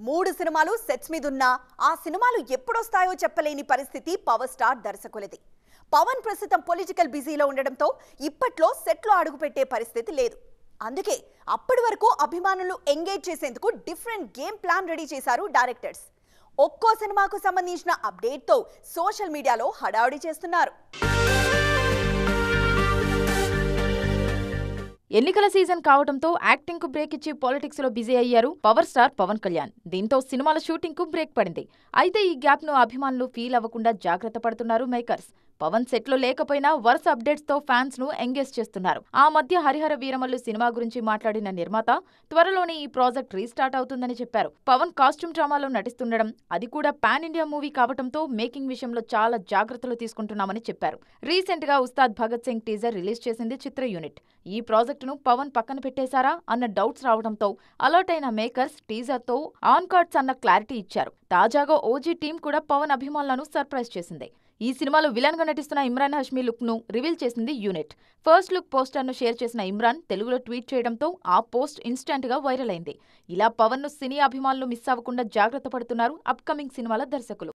3 సినిమాలు సెట్స్ మీదున్నా ఆ సినిమాలు ఎప్పుడొస్తాయో చెప్పలేని పరిస్థితి పవర్ స్టార్ దర్శకులది. పవన్ ప్రస్తుతం పొలిటికల్ బిజీలో ఉండడంతో ఇప్పట్లో సెట్లో అడుగుపెట్టే పరిస్థితి లేదు. అందుకే అప్పటి వరకు అభిమానులు ఎంగేజ్ చేసేందుకు డిఫరెంట్ గేమ్ ప్లాన్ రెడీ చేశారు డైరెక్టర్స్. ఒక్కో సినిమాకు సంబంధించిన అప్డేట్తో సోషల్ మీడియాలో హడావుడి చేస్తున్నారు. ఎన్నికల సీజన్ కావడంతో యాక్టింగ్ కు బ్రేక్ ఇచ్చి పాలిటిక్స్ లో బిజీ అయ్యారు పవర్ స్టార్ పవన్ కళ్యాణ్. దీంతో సినిమాల షూటింగ్ కు బ్రేక్ పడింది. అయితే ఈ గ్యాప్ ను అభిమానులు ఫీల్ అవ్వకుండా జాగ్రత్త పడుతున్నారు మేకర్స్. పవన్ సెట్ లో లేకపోయినా వరుస అప్డేట్స్ తో ఫ్యాన్స్ ను ఎంగేజ్ చేస్తున్నారు. ఆ మధ్య హరిహర వీరమల్లు సినిమా గురించి మాట్లాడిన నిర్మాత త్వరలోనే ఈ ప్రాజెక్ట్ రీస్టార్ట్ అవుతుందని చెప్పారు. పవన్ కాస్ట్యూమ్ డ్రామాలో నటిస్తుండడం, అది కూడా పాన్ ఇండియా మూవీ కావడంతో మేకింగ్ విషయంలో చాలా జాగ్రత్తలు తీసుకుంటున్నామని చెప్పారు. రీసెంట్ గా ఉస్తాద్ భగత్ సింగ్ టీజర్ రిలీజ్ చేసింది చిత్ర యూనిట్. ఈ ప్రాజెక్టును పవన్ పక్కన పెట్టేశారా అన్న డౌట్స్ రావడంతో అలర్ట్ అయిన మేకర్స్ టీజర్ తో ఆన్ కార్డ్స్ అన్న క్లారిటీ ఇచ్చారు. తాజాగా ఓజీ టీం కూడా పవన్ అభిమానులను సర్ప్రైజ్ చేసింది. ఈ సినిమాలో విలన్ గా నటిస్తున్న ఇమ్రాన్ హష్మీ లుక్ ను రివీల్ చేసింది యూనిట్. ఫస్ట్ లుక్ పోస్టర్ ను షేర్ చేసిన ఇమ్రాన్ తెలుగులో ట్వీట్ చేయడంతో ఆ పోస్ట్ ఇన్స్టెంట్ గా వైరల్ అయింది. ఇలా పవన్ ను సినీ అభిమానులు మిస్ అవ్వకుండా జాగ్రత్త పడుతున్నారు అప్కమింగ్ సినిమాల దర్శకులు.